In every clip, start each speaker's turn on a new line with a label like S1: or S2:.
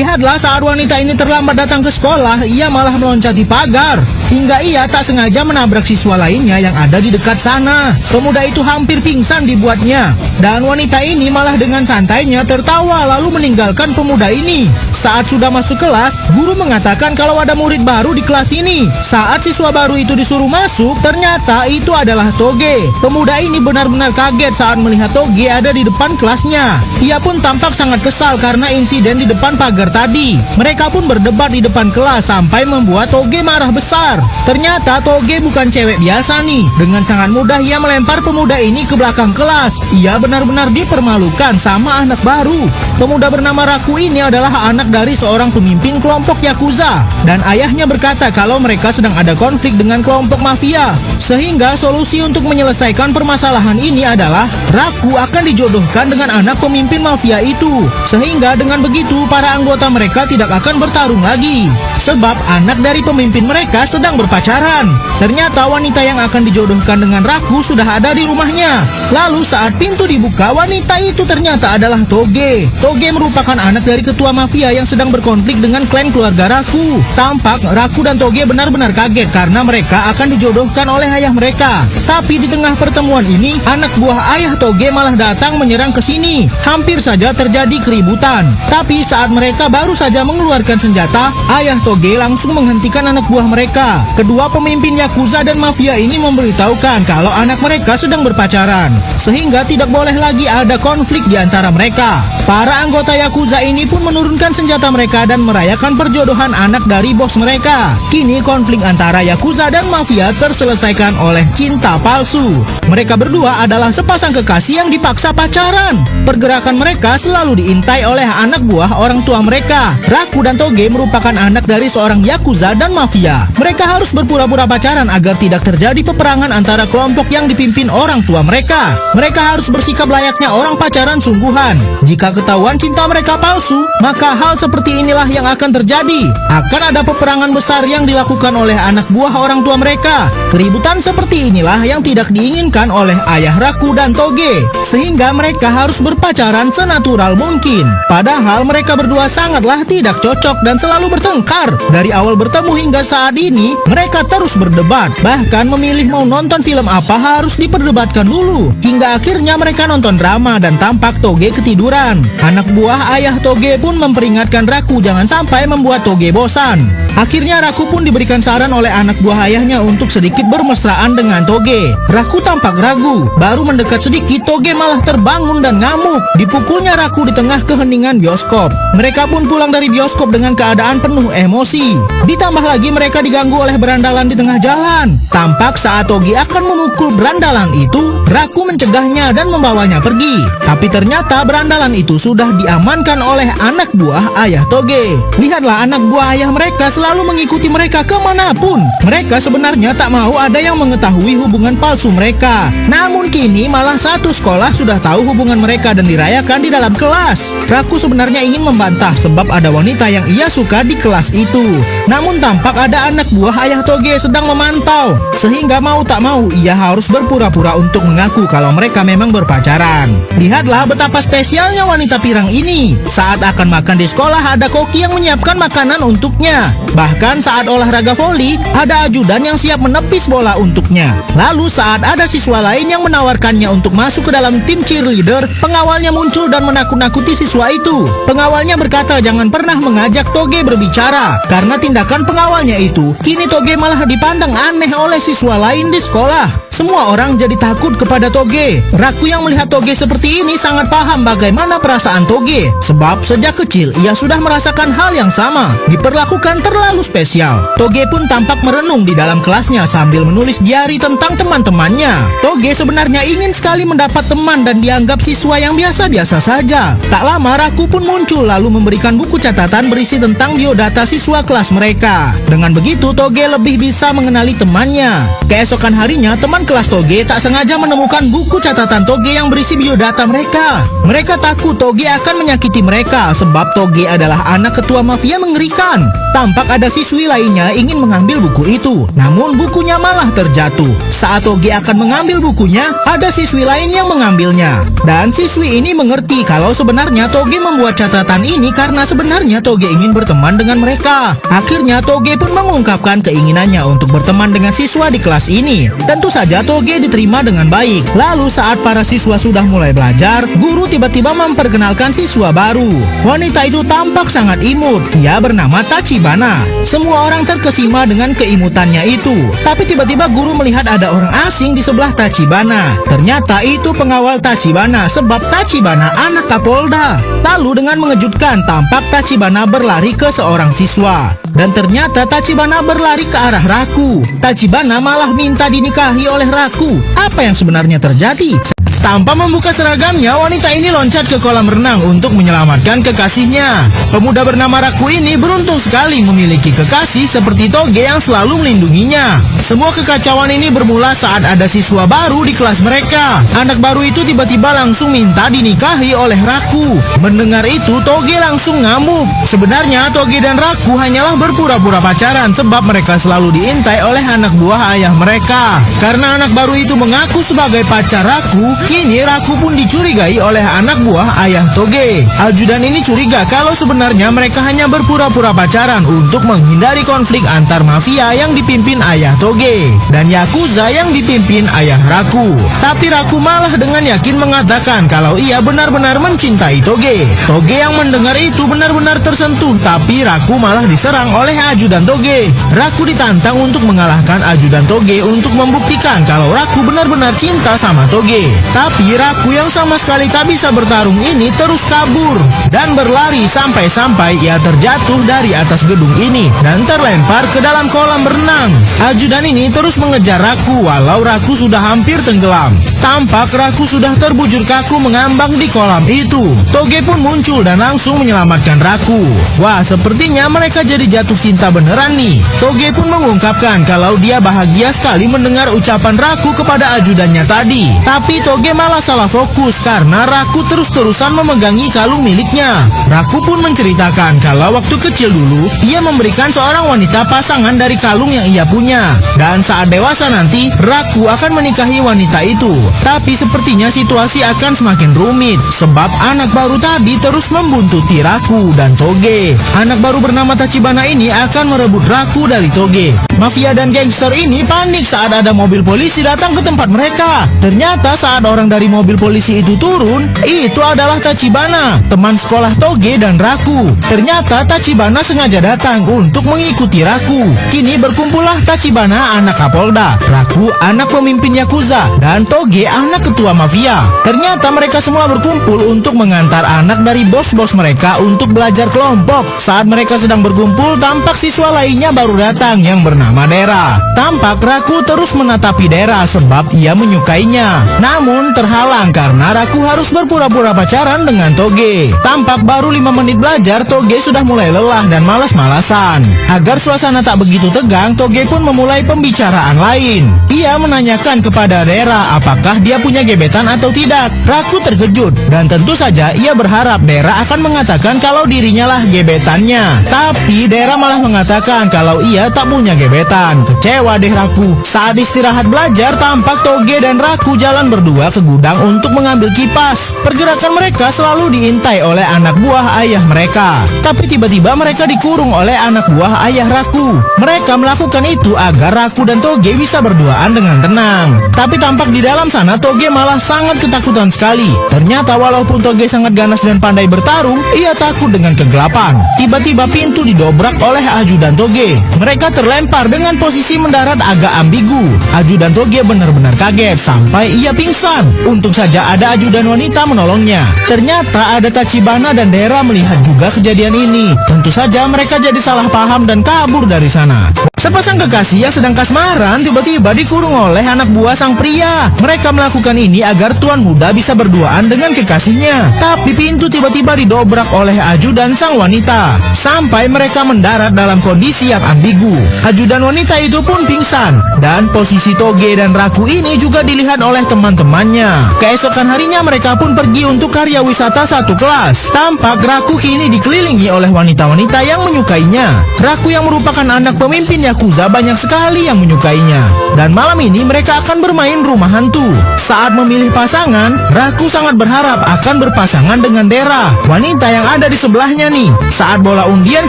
S1: Lihatlah saat wanita ini terlambat datang ke sekolah, ia malah meloncati pagar. Hingga ia tak sengaja menabrak siswa lainnya yang ada di dekat sana. Pemuda itu hampir pingsan dibuatnya. Dan wanita ini malah dengan santainya tertawa lalu meninggalkan pemuda ini. Saat sudah masuk kelas, guru mengatakan kalau ada murid baru di kelas ini. Saat siswa baru itu disuruh masuk, ternyata itu adalah Toge. Pemuda ini benar-benar kaget saat melihat Toge ada di depan kelasnya. Ia pun tampak sangat kesal karena insiden di depan pagar tadi. Mereka pun berdebat di depan kelas sampai membuat Toge marah besar. Ternyata Toge bukan cewek biasa nih. Dengan sangat mudah ia melempar pemuda ini ke belakang kelas. Ia benar-benar dipermalukan sama anak baru. Pemuda bernama Raku ini adalah anak dari seorang pemimpin kelompok Yakuza. Dan ayahnya berkata kalau mereka sedang ada konflik dengan kelompok mafia. Sehingga solusi untuk menyelesaikan permasalahan ini adalah Raku akan dijodohkan dengan anak pemimpin mafia itu. Sehingga dengan begitu para anggota mereka tidak akan bertarung lagi. Sebab anak dari pemimpin mereka sedang berpacaran. Ternyata wanita yang akan dijodohkan dengan Raku sudah ada di rumahnya. Lalu saat pintu dibuka, wanita itu ternyata adalah Toge. Toge merupakan anak dari ketua mafia yang sedang berkonflik dengan klan keluarga Raku. Tampak Raku dan Toge benar-benar kaget karena mereka akan dijodohkan oleh ayah mereka. Tapi di tengah pertemuan ini, anak buah ayah Toge malah datang menyerang ke sini. Hampir saja terjadi keributan. Tapi saat mereka baru saja mengeluarkan senjata, ayah Toge langsung menghentikan anak buah mereka. Kedua pemimpin Yakuza dan mafia ini memberitahukan kalau anak mereka sedang berpacaran, sehingga tidak boleh lagi ada konflik di antara mereka. Para anggota Yakuza ini pun menurunkan senjata mereka dan merayakan perjodohan anak dari bos mereka. Kini konflik antara Yakuza dan mafia terselesaikan oleh cinta palsu. Mereka berdua adalah sepasang kekasih yang dipaksa pacaran. Pergerakan mereka selalu diintai oleh anak buah orang tua mereka. Raku dan Toge merupakan anak dari seorang Yakuza dan mafia. Mereka harus berpura-pura pacaran agar tidak terjadi peperangan antara kelompok yang dipimpin orang tua mereka. Mereka harus bersikap layaknya orang pacaran sungguhan. Jika ketahuan cinta mereka palsu, maka hal seperti inilah yang akan terjadi. Akan ada peperangan besar yang dilakukan oleh anak buah orang tua mereka. Keributan seperti inilah yang tidak diinginkan oleh ayah Raku dan Toge, sehingga mereka harus berpacaran senatural mungkin. Padahal mereka berdua sangatlah tidak cocok dan selalu bertengkar. Dari awal bertemu hingga saat ini, mereka terus berdebat. Bahkan memilih mau nonton film apa harus diperdebatkan dulu. Hingga akhirnya mereka nonton drama dan tampak Toge ketiduran. Anak buah ayah Toge pun memperingatkan Raku jangan sampai membuat Toge bosan. Akhirnya Raku pun diberikan saran oleh anak buah ayahnya untuk sedikit bermesraan dengan Toge. Raku tampak ragu. Baru mendekat sedikit, Toge malah terbangun dan ngamuk. Dipukulnya Raku di tengah keheningan bioskop. Mereka pun pulang dari bioskop dengan keadaan penuh emosi. Ditambah lagi mereka diganggu oleh berandalan di tengah jalan. Tampak saat Toge akan memukul berandalan itu, Raku mencegahnya dan membawanya pergi. Tapi ternyata berandalan itu sudah diamankan oleh anak buah ayah Toge. Lihatlah anak buah ayah mereka selalu mengikuti mereka kemanapun. Mereka sebenarnya tak mau ada yang mengetahui hubungan palsu mereka. Namun kini malah satu sekolah sudah tahu hubungan mereka dan dirayakan di dalam kelas. Raku sebenarnya ingin membantah sebab ada wanita yang ia suka di kelas itu. Namun tampak ada anak buah ayah Toge sedang memantau. Sehingga mau tak mau ia harus berpura-pura untuk mengaku kalau mereka memang berpacaran. Lihatlah betapa spesialnya wanita pirang ini. Saat akan makan di sekolah ada koki yang menyiapkan makanan untuknya. Bahkan saat olahraga voli, ada ajudan yang siap menepis bola untuknya. Lalu saat ada siswa lain yang menawarkannya untuk masuk ke dalam tim cheerleader, pengawalnya muncul dan menakut-nakuti siswa itu. Pengawalnya berkata jangan pernah mengajak Toge berbicara. Karena tindakan pengawalnya itu, kini Toge malah dipandang aneh oleh siswa lain di sekolah. Semua orang jadi takut kepada Toge. Raku yang melihat Toge seperti ini sangat paham bagaimana perasaan Toge. Sebab sejak kecil ia sudah merasakan hal yang sama, diperlakukan terlalu spesial. Toge pun tampak merenung di dalam kelasnya sambil menulis diari tentang teman-temannya. Toge sebenarnya ingin sekali mendapat teman dan dianggap siswa yang biasa-biasa saja. Tak lama Raku pun muncul lalu memberikan buku catatan berisi tentang biodata siswa kelas mereka. Dengan begitu Toge lebih bisa mengenali temannya. Keesokan harinya teman kelas Toge tak sengaja menemukan buku catatan Toge yang berisi biodata mereka. Mereka takut Toge akan menyakiti mereka sebab Toge Toge adalah anak ketua mafia mengerikan. Tampak ada siswi lainnya ingin mengambil buku itu, namun bukunya malah terjatuh. Saat Toge akan mengambil bukunya, ada siswi lain yang mengambilnya. Dan siswi ini mengerti kalau sebenarnya Toge membuat catatan ini karena sebenarnya Toge ingin berteman dengan mereka. Akhirnya Toge pun mengungkapkan keinginannya untuk berteman dengan siswa di kelas ini. Tentu saja Toge diterima dengan baik. Lalu saat para siswa sudah mulai belajar, guru tiba-tiba memperkenalkan siswa baru. Wanita itu tampak sangat imut. Ia bernama Tachibana. Semua orang terkesima dengan keimutannya itu. Tapi tiba-tiba guru melihat ada orang asing di sebelah Tachibana. Ternyata itu pengawal Tachibana, sebab Tachibana anak Kapolda. Lalu dengan mengejutkan, tampak Tachibana berlari ke seorang siswa. Dan ternyata Tachibana berlari ke arah Raku. Tachibana malah minta dinikahi oleh Raku. Apa yang sebenarnya terjadi? Tanpa membuka seragamnya, wanita ini loncat ke kolam renang untuk menyelamatkan kekasihnya. Pemuda bernama Raku ini beruntung sekali memiliki kekasih seperti Toge yang selalu melindunginya. Semua kekacauan ini bermula saat ada siswa baru di kelas mereka. Anak baru itu tiba-tiba langsung minta dinikahi oleh Raku. Mendengar itu, Toge langsung ngamuk. Sebenarnya Toge dan Raku hanyalah berpura-pura pacaran sebab mereka selalu diintai oleh anak buah ayah mereka. Karena anak baru itu mengaku sebagai pacar Raku, kini Raku pun dicurigai oleh anak buah ayah Toge. Ajudan ini curiga kalau sebenarnya mereka hanya berpura-pura pacaran untuk menghindari konflik antar mafia yang dipimpin ayah Toge dan Yakuza yang dipimpin ayah Raku. Tapi Raku malah dengan yakin mengatakan kalau ia benar-benar mencintai Toge. Toge yang mendengar itu benar-benar tersentuh, tapi Raku malah diserang oleh ajudan Toge. Raku ditantang untuk mengalahkan ajudan Toge untuk membuktikan kalau Raku benar-benar cinta sama Toge. Tapi Raku yang sama sekali tak bisa bertarung ini terus kabur dan berlari sampai-sampai ia terjatuh dari atas gedung ini dan terlempar ke dalam kolam berenang. Ajudan ini terus mengejar Raku walau Raku sudah hampir tenggelam. Tampak Raku sudah terbujur kaku mengambang di kolam itu. Toge pun muncul dan langsung menyelamatkan Raku. Wah, sepertinya mereka jadi jatuh cinta beneran nih. Toge pun mengungkapkan kalau dia bahagia sekali mendengar ucapan Raku kepada ajudannya tadi. Tapi Toge malah salah fokus karena Raku terus-terusan memegangi kalung miliknya. Raku pun menceritakan kalau waktu kecil dulu ia memberikan seorang wanita pasangan dari kalung yang ia punya. Dan saat dewasa nanti Raku akan menikahi wanita itu. Tapi sepertinya situasi akan semakin rumit sebab anak baru tadi terus membuntuti Raku dan Toge. Anak baru bernama Tachibana ini akan merebut Raku dari Toge. Mafia dan gangster ini panik saat ada mobil polisi datang ke tempat mereka. Ternyata saat orang dari mobil polisi itu turun, itu adalah Tachibana, teman sekolah Toge dan Raku. Ternyata Tachibana sengaja datang untuk mengikuti Raku. Kini berkumpullah Tachibana anak Kapolda, Raku anak pemimpin Yakuza, dan Toge anak ketua mafia. Ternyata mereka semua berkumpul untuk mengantar anak dari bos-bos mereka untuk belajar kelompok. Saat mereka sedang berkumpul, tampak siswa lainnya baru datang yang bernama Dera. Tampak Raku terus menatapi Dera sebab ia menyukainya. Namun terhalang karena Raku harus berpura-pura pacaran dengan Toge. Tampak baru 5 menit belajar, Toge sudah mulai lelah dan malas-malasan. Agar suasana tak begitu tegang, Toge pun memulai pembicaraan lain. Ia menanyakan kepada Dera apakah dia punya gebetan atau tidak. Raku terkejut dan tentu saja ia berharap Dera akan mengatakan kalau dirinya lah gebetannya. Tapi Dera malah mengatakan kalau ia tak punya gebetan. Kecewa deh Raku. Saat istirahat belajar, tampak Toge dan Raku jalan berdua ke gudang untuk mengambil kipas. Pergerakan mereka selalu diintai oleh anak buah ayah mereka. Tapi tiba-tiba mereka dikurung oleh anak buah ayah Raku. Mereka melakukan itu agar Raku dan Toge bisa berduaan dengan tenang. Tapi tampak di dalam sana Toge malah sangat ketakutan sekali. Ternyata walaupun Toge sangat ganas dan pandai bertarung, ia takut dengan kegelapan. Tiba-tiba pintu didobrak oleh ajudan Toge. Mereka terlempar dengan posisi mendarat agak ambigu. Ajudan Toge benar-benar kaget sampai ia pingsan. Untung saja ada ajudan wanita menolongnya. Ternyata ada Tachibana dan Dera melihat juga kejadian ini. Tentu saja mereka jadi salah paham dan kabur dari sana. Sepasang kekasih yang sedang kasmaran tiba-tiba dikurung oleh anak buah sang pria. Mereka melakukan ini agar tuan muda bisa berduaan dengan kekasihnya. Tapi pintu tiba-tiba didobrak oleh ajudan sang wanita. Sampai mereka mendarat dalam kondisi yang ambigu. Ajudan wanita itu pun pingsan. Dan posisi Toge dan Raku ini juga dilihat oleh teman-temannya. Keesokan harinya mereka pun pergi untuk karya wisata satu kelas. Tampak Raku kini dikelilingi oleh wanita-wanita yang menyukainya. Raku yang merupakan anak pemimpin Yakuza banyak sekali yang menyukainya. Dan malam ini mereka akan bermain rumah hantu. Saat memilih pasangan, Raku sangat berharap akan berpasangan dengan Dera, wanita yang ada di sebelahnya nih. Saat bola undian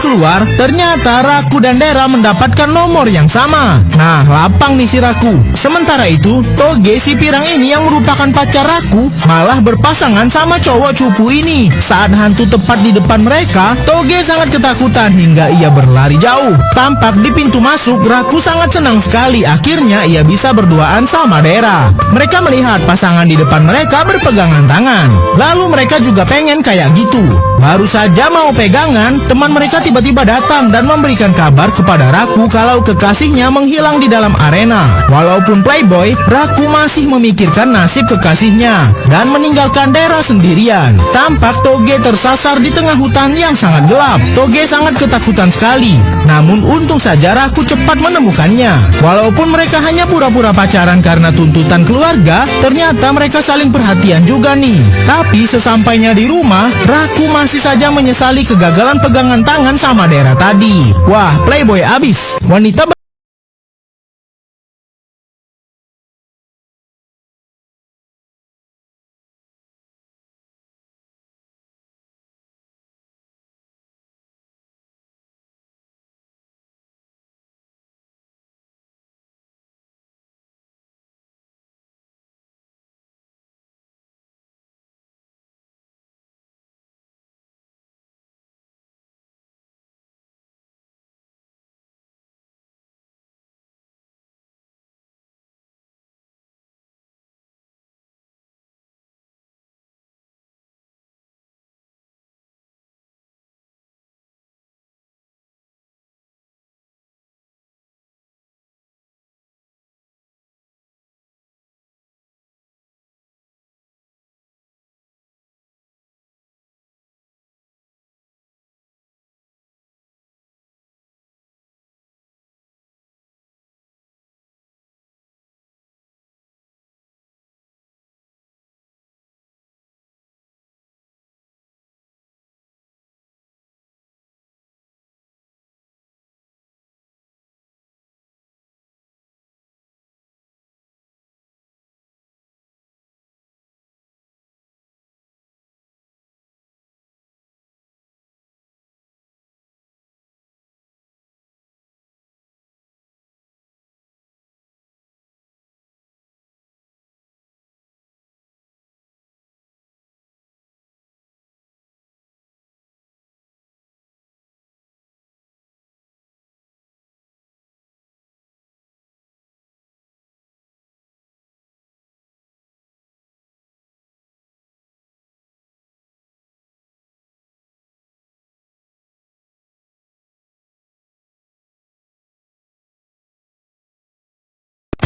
S1: keluar, ternyata Raku dan Dera mendapatkan nomor yang sama. Nah, lapang nih si Raku. Sementara itu, Toge si pirang ini yang merupakan pacar Raku malah berpasangan sama cowok cupu ini. Saat hantu tepat di depan mereka, Toge sangat ketakutan hingga ia berlari jauh. Tampak di pintu masuk, Raku sangat senang sekali akhirnya ia bisa berduaan sama Dera. Mereka melihat pasangan di depan mereka berpegangan tangan. Lalu mereka juga pengen kayak gitu. Baru saja mau pegangan, teman mereka tiba-tiba datang dan memberikan kabar kepada Raku kalau kekasihnya menghilang di dalam arena. Walaupun playboy, Raku masih memikirkan nasib kekasihnya dan meninggalkan Dera sendirian. Tampak Toge tersasar di tengah hutan yang sangat gelap. Toge sangat ketakutan sekali. Namun untung saja Raku cepat menemukannya. Walaupun mereka hanya pura-pura pacaran karena tuntutan keluarga, ternyata mereka saling perhatian juga nih. Tapi sesampainya di rumah, Raku masih saja menyesali kegagalan pegangan tangan sama Dera tadi. Wah, playboy abis. Wanita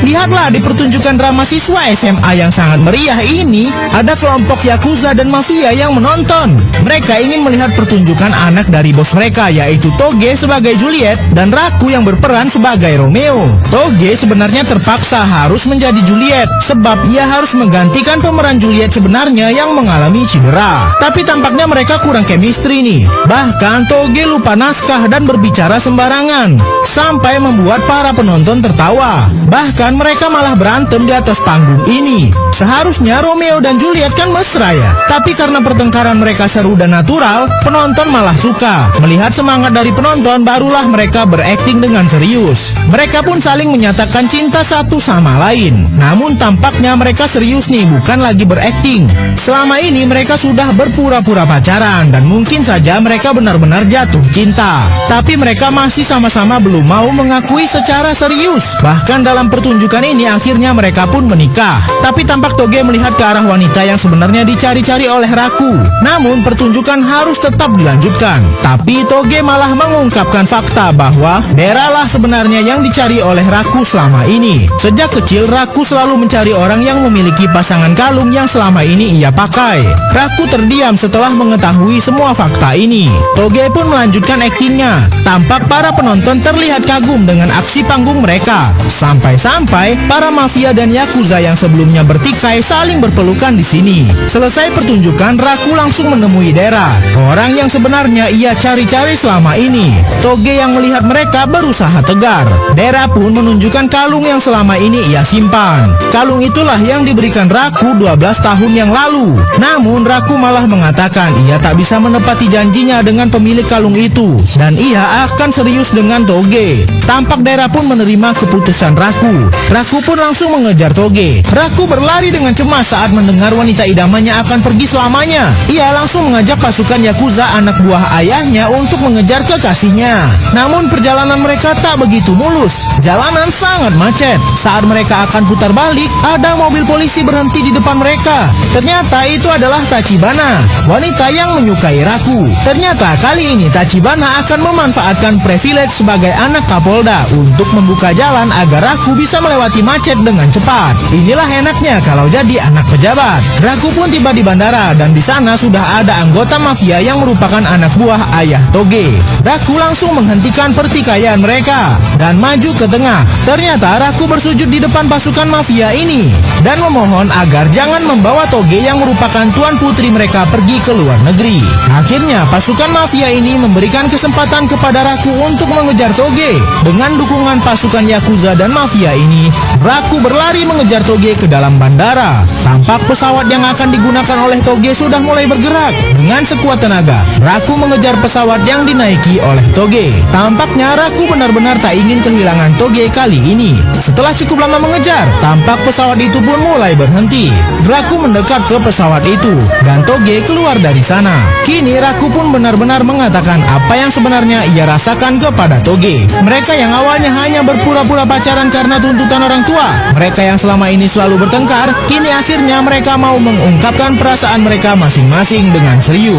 S1: Lihatlah di pertunjukan drama siswa SMA yang sangat meriah ini, ada kelompok Yakuza dan Mafia yang menonton. Mereka ingin melihat pertunjukan anak dari bos mereka, yaitu Toge sebagai Juliet dan Raku yang berperan sebagai Romeo. Toge sebenarnya terpaksa harus menjadi Juliet, sebab ia harus menggantikan pemeran Juliet sebenarnya yang mengalami cedera. Tapi tampaknya mereka kurang chemistry nih. Bahkan Toge lupa naskah dan berbicara sembarangan, sampai membuat para penonton tertawa. Bahkan mereka malah berantem di atas panggung ini. Seharusnya Romeo dan Juliet kan mesra ya. Tapi karena pertengkaran mereka seru dan natural, penonton malah suka. Melihat semangat dari penonton, barulah mereka berakting dengan serius. Mereka pun saling menyatakan cinta satu sama lain. Namun tampaknya mereka serius nih, bukan lagi berakting. Selama ini mereka sudah berpura-pura pacaran dan mungkin saja mereka benar-benar jatuh cinta. Tapi mereka masih sama-sama belum mau mengakui secara serius. Bahkan dalam pertunjukan pertunjukan ini akhirnya mereka pun menikah. Tapi tampak Toge melihat ke arah wanita yang sebenarnya dicari-cari oleh Raku. Namun pertunjukan harus tetap dilanjutkan. Tapi Toge malah mengungkapkan fakta bahwa Dera lah sebenarnya yang dicari oleh Raku selama ini. Sejak kecil Raku selalu mencari orang yang memiliki pasangan kalung yang selama ini ia pakai. Raku terdiam setelah mengetahui semua fakta ini. Toge pun melanjutkan aktingnya. Tampak para penonton terlihat kagum dengan aksi panggung mereka. Sampai-sampai para mafia dan yakuza yang sebelumnya bertikai saling berpelukan di sini. Selesai pertunjukan, Raku langsung menemui Dera, orang yang sebenarnya ia cari-cari selama ini. Toge yang melihat mereka berusaha tegar. Dera pun menunjukkan kalung yang selama ini ia simpan. Kalung itulah yang diberikan Raku 12 tahun yang lalu. Namun Raku malah mengatakan ia tak bisa menepati janjinya dengan pemilik kalung itu, dan ia akan serius dengan Toge. Tampak Dera pun menerima keputusan Raku. Raku pun langsung mengejar Toge. Raku berlari dengan cemas saat mendengar wanita idamannya akan pergi selamanya. Ia langsung mengajak pasukan yakuza anak buah ayahnya untuk mengejar kekasihnya. Namun perjalanan mereka tak begitu mulus. Jalanan sangat macet. Saat mereka akan putar balik, ada mobil polisi berhenti di depan mereka. Ternyata itu adalah Tachibana, wanita yang menyukai Raku. Ternyata kali ini Tachibana akan memanfaatkan privilege sebagai anak Kapolda untuk membuka jalan agar Raku bisa melewati macet dengan cepat. Inilah enaknya kalau jadi anak pejabat. Raku pun tiba di bandara dan di sana sudah ada anggota mafia yang merupakan anak buah ayah Toge. Raku langsung menghentikan pertikaian mereka dan maju ke tengah. Ternyata Raku bersujud di depan pasukan mafia ini dan memohon agar jangan membawa Toge yang merupakan tuan putri mereka pergi ke luar negeri. Akhirnya pasukan mafia ini memberikan kesempatan kepada Raku untuk mengejar Toge. Dengan dukungan pasukan yakuza dan mafia ini, Raku berlari mengejar Toge ke dalam bandara. Tampak pesawat yang akan digunakan oleh Toge sudah mulai bergerak. Dengan sekuat tenaga, Raku mengejar pesawat yang dinaiki oleh Toge. Tampaknya Raku benar-benar tak ingin kehilangan Toge kali ini. Setelah cukup lama mengejar, tampak pesawat itu pun mulai berhenti. Raku mendekat ke pesawat itu dan Toge keluar dari sana. Kini Raku pun benar-benar mengatakan apa yang sebenarnya ia rasakan kepada Toge. Mereka yang awalnya hanya berpura-pura pacaran karena tuntutan orang tua, mereka yang selama ini selalu bertengkar, kini akhirnya mereka mau mengungkapkan perasaan mereka masing-masing dengan serius.